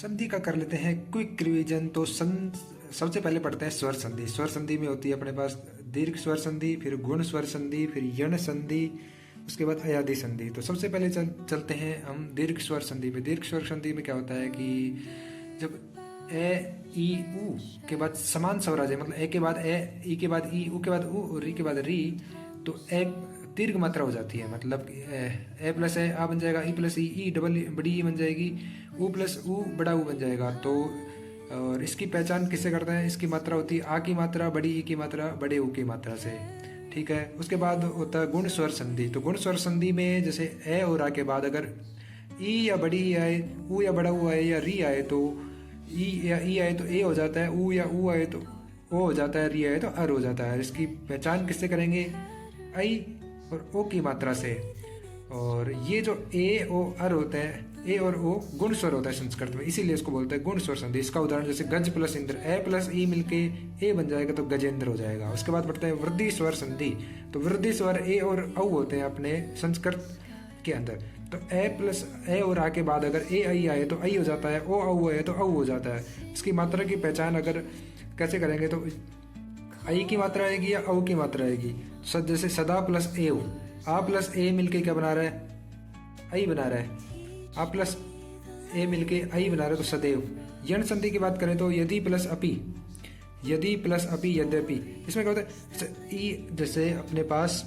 संधि का कर लेते हैं क्विक रिवीजन। तो सबसे पहले पढ़ते हैं स्वर संधि। स्वर संधि में होती है अपने पास दीर्घ स्वर संधि, फिर गुण स्वर संधि, फिर यण संधि, उसके बाद अयादि संधि। तो सबसे पहले चलते हैं हम दीर्घ स्वर संधि में। दीर्घ स्वर संधि में क्या होता है कि जब ए ई उ के बाद समान स्वर आ जाए, मतलब ए के बाद ए, ई के बाद ई, उ के बाद उ और री के बाद री, तो ए दीर्घ मात्रा हो जाती है। मतलब ए प्लस ए आ बन जाएगा, ई प्लस ई डबल बड़ी ई बन जाएगी, उ प्लस उ बड़ा उ बन जाएगा। तो और इसकी पहचान किससे करते हैं? इसकी मात्रा होती है आ की मात्रा बड़ी ई की मात्रा बड़े उ की मात्रा से। ठीक है, उसके बाद होता है गुण स्वर संधि। तो गुण स्वर संधि में जैसे ए और आ के बाद अगर ई या बड़ी ई आए, उ या बड़ा उ आए, या री आए तो ई या ई आए तो ए हो जाता है, उ या उ आए तो ओ हो जाता है, री आए तो अर हो जाता है। इसकी पहचान किससे करेंगे? आई और ओ की मात्रा से। और ये जो ए ओ अर होते हैं, ए और ओ गुण स्वर होता है संस्कृत में, इसीलिए इसको बोलते हैं गुण स्वर संधि। इसका उदाहरण जैसे गज प्लस इंद्र, ए प्लस ई मिलके ए बन जाएगा तो गजेंद्र हो जाएगा। उसके बाद बढ़ते हैं वृद्धि स्वर संधि। तो वृद्धि स्वर ए और औ होते हैं अपने संस्कृत के अंदर। तो ए प्लस ए और आ के बाद अगर ए आई आए तो आई हो जाता है, ओ औ आए तो औ हो जाता है। इसकी मात्रा की पहचान अगर कैसे करेंगे तो आई की मात्रा आएगी या औ की मात्रा आएगी। जैसे सदा प्लस ए, आ प्लस ए मिलके क्या बना रहा है? आई बना रहा है। आ प्लस ए मिलके आई बना रहा है तो सदैव। यण संधि की बात करें तो यदि प्लस अपि, यदि प्लस अपि यद्यपि। इसमें क्या होता है? ई जैसे अपने पास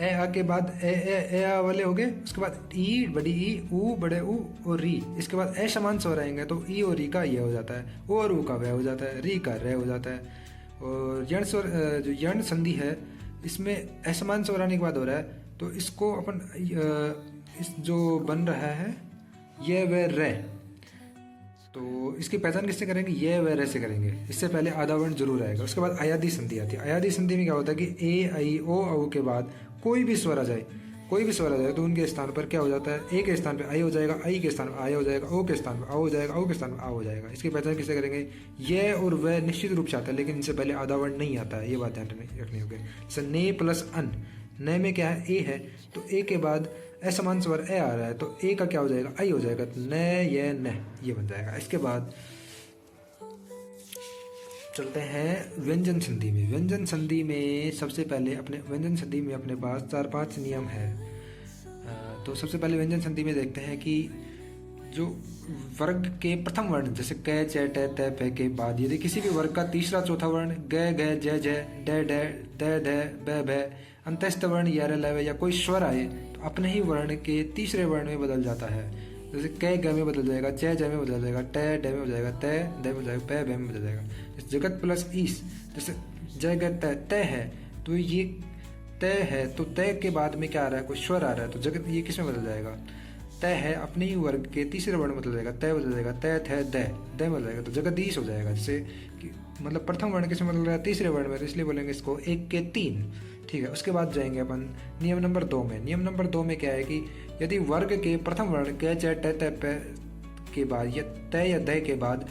ए आ के बाद ए आ वाले हो गए, उसके बाद ई बड़ी ई, उ बड़े उ और री। इसके बाद ए समान स्वर आएंगे तो ई और री का ये हो जाता है, ओ और उ का वह हो जाता है, री का रे हो जाता है। और यण स्वर जो यण संधि है इसमें असमान स्वर आने के बाद हो रहा है, तो इसको अपन इस जो बन रहा है ये व रे, तो इसकी पहचान किससे करेंगे? ये व रे से करेंगे। इससे पहले आधा वर्ण जरूर आएगा। उसके बाद अयादि संधि आती है। अयादि संधि में क्या होता है कि ए आई ओ औ के बाद कोई भी स्वर आ जाए, कोई भी स्वर आ जाए तो उनके स्थान पर क्या हो जाता है? ए के स्थान पे आई हो जाएगा, आई के स्थान पर आया हो जाएगा, ओ के स्थान पर आ हो जाएगा, ओ के स्थान पर आ हो जाएगा। इसकी पहचान किससे करेंगे? ये और वह निश्चित रूप से आता है, लेकिन इनसे पहले आधा वर्ण नहीं आता है, ये बात ध्यान रखनी होगी। जैसे ने प्लस अन, न में क्या है? ए है, तो ए के बाद असमान स्वर ए आ रहा है तो ए का क्या हो जाएगा? आई हो जाएगा, तो न ये न ये बन जाएगा। इसके बाद चलते हैं व्यंजन संधि में। व्यंजन संधि में सबसे पहले व्यंजन संधि में अपने पास 4-5 नियम है। तो सबसे पहले व्यंजन संधि में देखते हैं कि जो वर्ग के प्रथम वर्ण जैसे क च ट त प के बाद यदि किसी भी वर्ग का तीसरा चौथा वर्ण ग घ ज झ ड ढ द ध ब भ अंतस्थ वर्ण या ल या कोई स्वर आए तो अपने ही वर्ण के तीसरे वर्ण में बदल जाता है। जैसे क ग में बदल जाएगा, च ज में बदल जाएगा, ट ड में बदल जाएगा, त द में बदल जाएगा, प ब में बदल जाएगा। जगत प्लस ईस, जैसे जगत त है तो ये त है, तो त के बाद में क्या आ रहा है? कोई स्वर आ रहा है तो जगत ये किस में बदल जाएगा? त है अपने ही वर्ग के तीसरे वर्ण में बदल जाएगा, त बदल जाएगा, त थ द बदल जाएगा तो जगदीश हो जाएगा। जैसे कि मतलब प्रथम वर्ण किस में बदल रहा है? तीसरे वर्ण में, तो इसलिए बोलेंगे इसको 1 के 3। ठीक है, उसके बाद जाएंगे अपन नियम नंबर 2 में। नियम नंबर 2 में क्या है कि यदि वर्ग के प्रथम वर्ण क च ट त प के बाद या त या द के बाद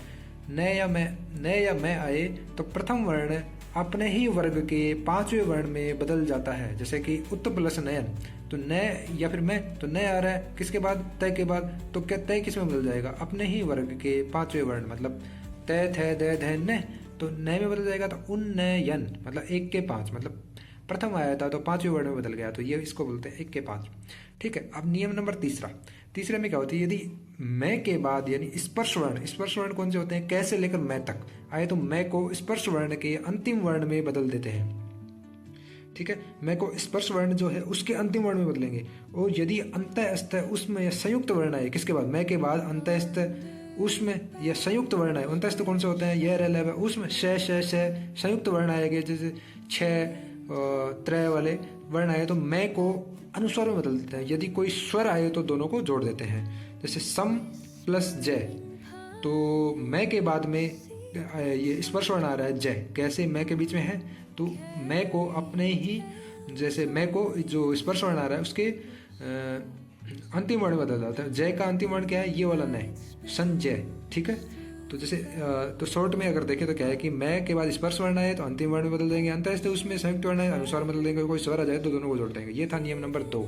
न या मैं आए तो प्रथम वर्ण अपने ही वर्ग के 5वें वर्ण में बदल जाता है। जैसे कि उत प्लस नयन, तो न या फिर मैं, तो न आ रहा है किसके बाद? तय के बाद, तो क्या तय किस में बदल जाएगा? अपने ही वर्ग के 5वें वर्ण, मतलब तय थ द ध न, तो न में बदल जाएगा तो उन्नयन, मतलब 1 के 5, मतलब प्रथम आया था तो 5वें वर्ण में बदल गया, तो ये इसको बोलते हैं 1 के 5। ठीक है, अब नियम नंबर तीसरे में क्या होती है? यदि मैं के बाद यानी स्पर्श वर्ण कौन से होते हैं? कैसे लेकर मैं तक आए तो मैं को स्पर्श वर्ण के अंतिम वर्ण में बदल देते हैं। ठीक है, मैं को स्पर्श वर्ण जो है उसके अंतिम वर्ण में बदलेंगे। और यदि अंतःस्थ उसमें संयुक्त वर्ण आए, किसके बाद? मैं के बाद अंतःस्थ उसमें यह संयुक्त वर्ण आए। अंतःस्थ कौन से होते हैं? ये र ल उसमें श संयुक्त वर्ण आएंगे, जैसे 6 त्रय वाले वर्ण आए तो मैं को अनुस्वर में बदल देते हैं। यदि कोई स्वर आए तो दोनों को जोड़ देते हैं। जैसे सम प्लस जय, तो मैं के बाद में ये स्पर्श वर्ण आ रहा है जय, कैसे? मैं के बीच में है तो मैं को अपने ही, जैसे मैं को जो स्पर्श वर्ण आ रहा है उसके अंतिम वर्ण बदल जाता है। जय का अंतिम वर्ण क्या है? ये वाला नय, संजय। ठीक है, तो जैसे तो शॉर्ट में अगर देखें तो क्या है कि मैं के बाद स्पर्श वर्ण आए तो अंतिम वर्ण में बदल देंगे, अंतःस्थ उसमें संयुक्त वर्ण आए अनुस्वार बदल देंगे, कोई स्वर आ जाए तो दोनों को जोड़ देंगे। ये था नियम नंबर 2।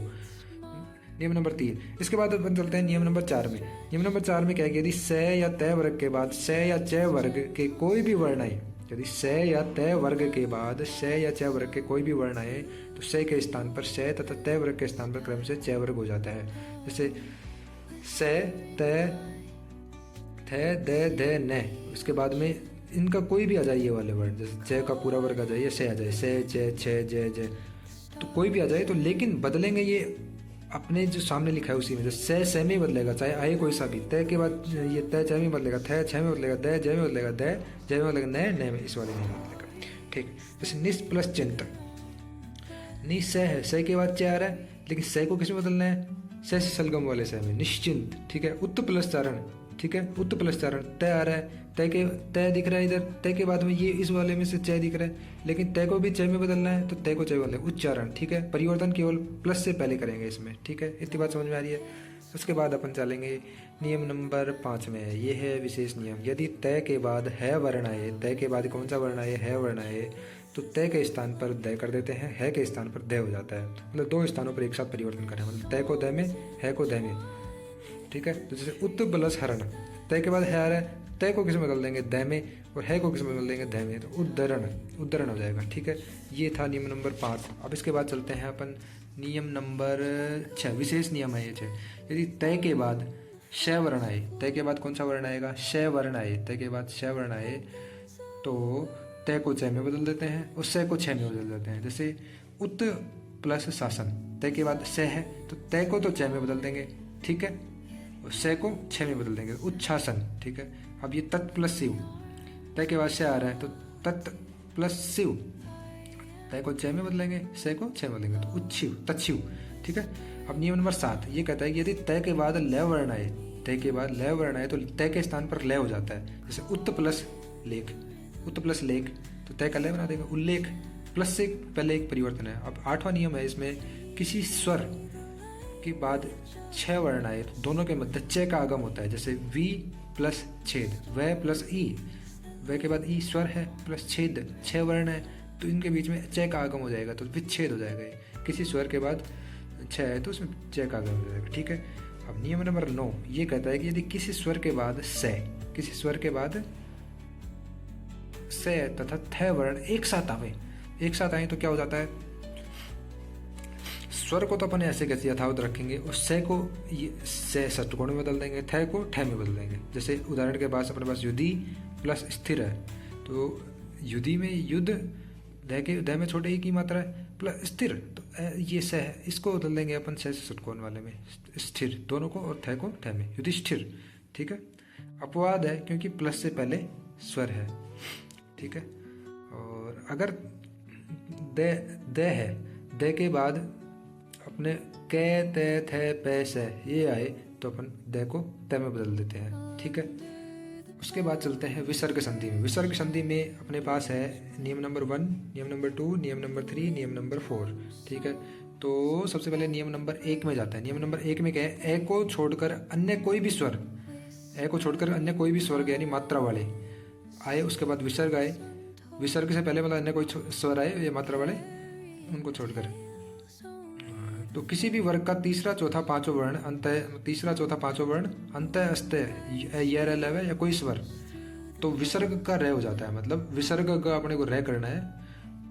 नियम नंबर 3। इसके बाद अपन चलते हैं नियम नंबर 4 में। नियम नंबर 4 में क्या है कि यदि स या त वर्ग के बाद स या च वर्ग के कोई भी वर्ण आए, यदि स या त वर्ग के बाद स या च वर्ग के कोई भी वर्ण आए तो स के स्थान पर स तथा त वर्ग के स्थान पर क्रम से च वर्ग हो जाता है। जैसे स त थ द ध न, उसके बाद में इनका कोई भी आ जाए ये वाले वर्ड, जैसे च का पूरा वर्ग आ जाए या से आ जाए, से च छ ज ज, तो कोई भी आ जाए तो लेकिन बदलेंगे ये अपने जो सामने लिखा है उसी में। जैसे से में बदलेगा, चाहे आए कोई सा भी। तय के बाद ये तय च में बदलेगा, थ छ में बदलेगा, द ज में बदलेगा, द ज में बदलेगा, न में इस वाले में बदलेगा। ठीक, जैसे निस प्लस चिंत, नि से है, से के बाद च आ रहा है, लेकिन से को किस में बदलना है, से सलगम वाले से में, निश्चिंत। ठीक है, उत्त प्लस चारण, ठीक है, उत्त प्लस चारण, तय आ रहा है, तय के तय दिख रहा है इधर, तय के बाद में ये इस वाले में से च दिख रहा है, लेकिन तय को भी च में बदलना है तो तय को च बदलना है, उच्चारण। ठीक है, परिवर्तन केवल प्लस से पहले करेंगे इसमें। ठीक है, इतनी बात समझ में आ रही है। उसके बाद अपन चलेंगे नियम नंबर 5 में। ये है विशेष नियम। यदि तय के बाद है वर्ण आए, तय के बाद कौन सा वर्ण आए, है वर्ण आए, तो तय के स्थान पर द कर देते हैं, है के स्थान पर द हो जाता है। मतलब 2 स्थानों पर एक साथ परिवर्तन करें, मतलब तय को द में, है को द में। ठीक है, तो जैसे उत्त प्लस हरण, तय के बाद है आ रहा है, तय को किस में बदल देंगे, द में, और है को किस में बदल देंगे, द में, तो उद्धरण, उद्धरण हो जाएगा। ठीक है, ये था नियम नंबर 5। अब इसके बाद चलते हैं अपन नियम नंबर 6। विशेष नियम है ये 6। यदि तय के बाद श वर्ण आए, तय के बाद कौन सा वर्ण आएगा, श वर्ण आए, तय के बाद श वर्ण आए तो तय को च में बदल देते हैं और स को छ में बदल देते हैं। जैसे उत प्लस शासन, तय के बाद स है तो तय को तो च में बदल देंगे, ठीक है, और स को छ में बदल देंगे, उच्छासन। ठीक है, अब ये तत् प्लस शिव, तय के बाद श आ रहा है तो तत् प्लस शिव, तय को च में बदलेंगे, स को छ में बदलेंगे तो उच्छिव, तच्छिव। ठीक है, अब नियम नंबर 7 ये कहता है कि यदि तय के बाद ल वर्ण आए, तय के बाद ल वर्ण आए तो तय के स्थान पर ल हो जाता है। जैसे उत्त प्लस लेख, उत्त प्लस लेख तो तय का ल बना देगा, उल्लेख प्लस से पहले एक परिवर्तन है। अब 8वां नियम है इसमें, किसी स्वर के बाद 6 वर्ण आए तो दोनों के मध्य च का आगम होता है। जैसे वी प्लस छेद, व प्लस ई, व के बाद ई स्वर है प्लस छेद 6 वर्ण है तो इनके बीच में च का आगम हो जाएगा तो विच्छेद हो जाएगा। किसी स्वर के बाद 6 है तो उसमें च का आगम हो जाएगा। ठीक है, अब नियम नंबर 9 ये कहता है कि यदि किसी स्वर के बाद स, किसी स्वर के बाद स तथा थ वर्ण एक साथ आवे, एक साथ आए तो क्या हो जाता है, स्वर को तो अपन ऐसे कैसे यथावत रखेंगे और स को से षटकोण में बदल देंगे, थ को ठ में बदल देंगे। जैसे उदाहरण के पास अपने पास युधि प्लस स्थिर है तो युधि में युद्ध, द में छोटे ई की मात्रा है, प्लस स्थिर तो ये स है, इसको बदल देंगे अपन से षटकोण वाले में स्थिर दोनों को, और थ को ठ में, युधिष्ठिर। ठीक है, अपवाद है क्योंकि प्लस से पहले स्वर है। ठीक है, और अगर द है, द के बाद अपने क त थ प स ये आए तो अपन द को त में बदल देते हैं। ठीक है, उसके बाद चलते हैं विसर्ग संधि में। विसर्ग संधि में अपने पास है नियम नंबर 1, नियम नंबर 2, नियम नंबर 3, नियम नंबर 4। ठीक है, तो सबसे पहले नियम नंबर 1 में जाता है। नियम नंबर 1 में क्या है, ए को छोड़कर अन्य कोई भी स्वर, ए को छोड़कर अन्य कोई भी स्वर यानी मात्रा वाले आए, उसके बाद विसर्ग आए, विसर्ग से पहले मतलब अन्य कोई स्वर आए ये मात्रा वाले, उनको छोड़कर तो किसी भी वर्ग का तीसरा चौथा पांचों वर्ण अंत, तीसरा चौथा पांचों वर्ण अंत अस्त य र ल या कोई स्वर तो विसर्ग का र हो जाता है। मतलब विसर्ग का अपने को र करना है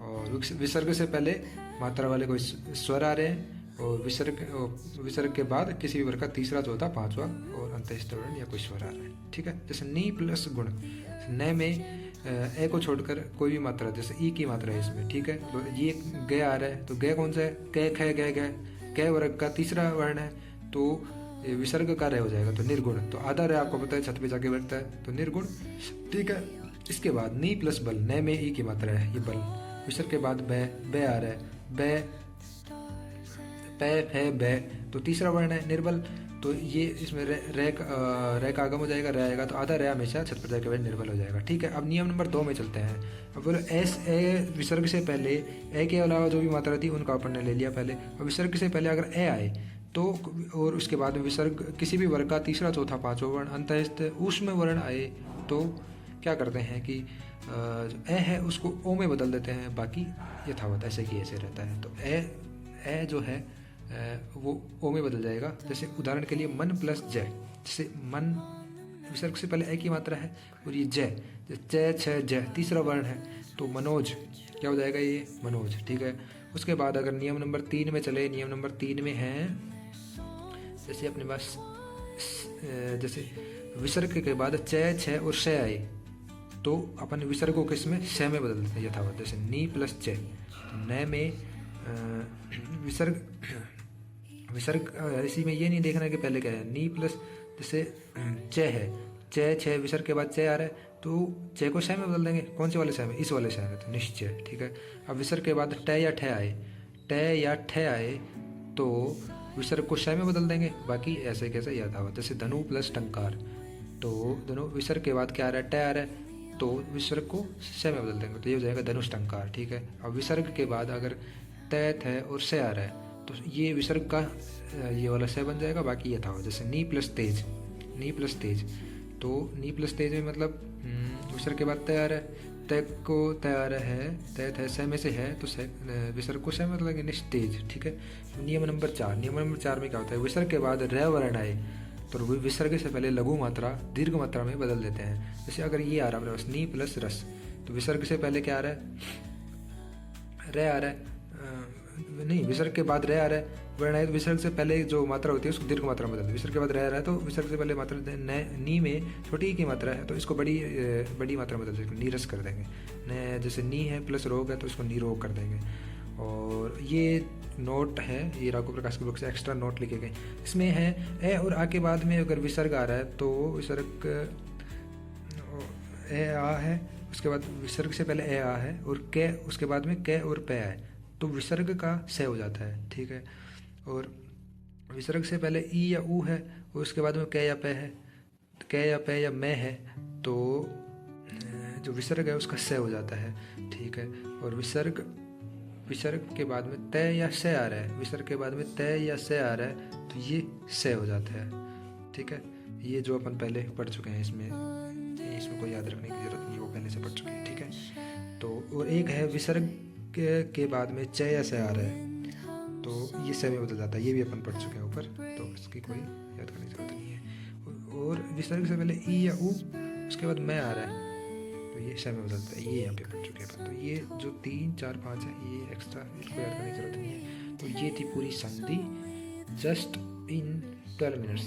और विसर्ग से पहले मात्रा वाले कोई स्वर आ रहे हैं और विसर्ग के बाद किसी भी वर्ग का तीसरा चौथा पांचवा और अंत्यस्थ वर्ण या कोई स्वर आ रहा है। ठीक है, जैसे नी प्लस गुण, न में ए को छोड़कर कोई भी मात्रा, जैसे ई की मात्रा है इसमें। ठीक है, तो ये ग आ रहा है तो ग कौन सा है, क ख ग घ, क वर्ग का तीसरा वर्ण है तो विसर्ग का र हो जाएगा तो निर्गुण। तो आधा र आपको पता है छत पे जाके बैठता है तो निर्गुण। ठीक है, इसके बाद नी प्लस बल, न में ई की मात्रा है ये बल, विसर्ग के बाद ब आ रहा है, ब प फ ब तो तीसरा वर्ण है निर्बल तो ये इसमें रे का आगम हो जाएगा, रे आएगा तो आधा रे हमेशा छत पर जाके निर्बल हो जाएगा। ठीक है, अब नियम नंबर 2 में चलते हैं। अब बोलो एस ए विसर्ग से पहले ए के अलावा जो भी मात्रा थी उनका अपन ने ले लिया पहले। अब विसर्ग से पहले अगर ए आए तो और उसके बाद विसर्ग किसी भी वर्ग का तीसरा चौथा पांचवा वर्ण अंतस्थ ऊष्म वर्ण आए तो क्या करते हैं कि ए है उसको ओ में बदल देते हैं, बाकी यथावत ऐसे की ऐसे रहता है। तो ए जो है वो ओ में बदल जाएगा। जैसे उदाहरण के लिए मन प्लस जय, जैसे मन विसर्ग से पहले ए की मात्रा है और ये जय, च छ जय तीसरा वर्ण है तो मनोज क्या हो जाएगा, ये मनोज। ठीक है। उसके बाद अगर नियम नंबर 3 में चले, नियम नंबर 3 में है जैसे अपने पास जैसे विसर्ग के बाद च छ और श आए तो अपन विसर्ग को किस में, श में बदल देते हैं यथावत। जैसे नी प्लस च, न में विसर्ग इसी में ये नहीं देखना कि पहले क्या है, नी प्लस जैसे च है, च छ विसर्ग के बाद च आ रहा है तो च को श में बदल देंगे। कौन से वाले श में, इस वाले श में, तो निश्चय। ठीक है। अब विसर्ग के बाद ट या ठ आए, ट या ठ आए तो विसर्ग को श में बदल देंगे, बाकी ऐसे कैसे यथावत। जैसे धनु प्लस टंकार, तो धनु विसर्ग के बाद क्या आ रहा है, ट आ रहा है तो विसर्ग को श में बदल देंगे तो ये हो जाएगा धनुष टंकार। ठीक है। अब विसर्ग के बाद अगर त थ और स आ रहा है तो ये विसर्ग का ये वाला स बन जाएगा, बाकी ये था। जैसे नी प्लस तेज, नी प्लस तेज, तो नी प्लस तेज में मतलब विसर्ग के बाद त आ रहा है, त को त आ रहा है, त थ स में से है तो विसर्ग को स में मतलब निस्तेज। ठीक है। नियम नंबर 4, नियम नंबर 4 में क्या होता है, विसर्ग के बाद र वर्ण आए तो विसर्ग से पहले लघु मात्रा दीर्घ मात्रा में बदल देते हैं। जैसे अगर ये आ रहा है बस नी प्लस रस, तो विसर्ग से पहले क्या आ रहा है, र आ रहा है, नहीं विसर्ग के बाद र आ रहा है, वर्ण है तो विसर्ग से पहले जो मात्रा होती है उसको दीर्घ मात्रा में बदल। विसर्ग के बाद रह रहा है तो विसर्ग से पहले मात्रा नी में छोटी की मात्रा है तो इसको बड़ी मात्रा में बदल देंगे, नीरस कर देंगे। न जैसे नी है प्लस रोग है तो इसको निरोग कर देंगे। और ये नोट है, ये राघव प्रकाश की बुक से एक्स्ट्रा नोट लिखे गए। इसमें है ए और आ के बाद में अगर विसर्ग आ रहा है तो विसर्ग ए आ है, उसके बाद विसर्ग से पहले ए आ है और क उसके बाद में क और पे है तो विसर्ग का स हो जाता है। ठीक है। और विसर्ग से पहले ई या ऊ है और उसके बाद में क या पे है, क या पे या मैं है तो जो विसर्ग है उसका स हो जाता है। ठीक है। और विसर्ग के बाद में त या स आ रहा है, विसर्ग के बाद में त या स आ रहा है तो ये स हो जाता है। ठीक है। ये जो अपन पहले पढ़ चुके हैं, इसमें कोई याद रखने की जरूरत नहीं, वो पहले से पढ़ चुके हैं। ठीक है। तो और एक है विसर्ग के बाद में च या स आ रहा है तो ये स में बदल जाता है, ये भी अपन पढ़ चुके हैं ऊपर, तो इसकी कोई याद करने की जरूरत नहीं है। और विसर्ग से पहले ई या ऊ उसके बाद मैं आ रहा है तो ये स में बदलता है, ये यहाँ पे पढ़ चुके हैं अपन। तो ये जो 3 4 5 है ये एक्स्ट्रा, इसको याद करने की जरूरत नहीं है। तो ये थी पूरी संधि जस्ट इन 12 मिनट्स।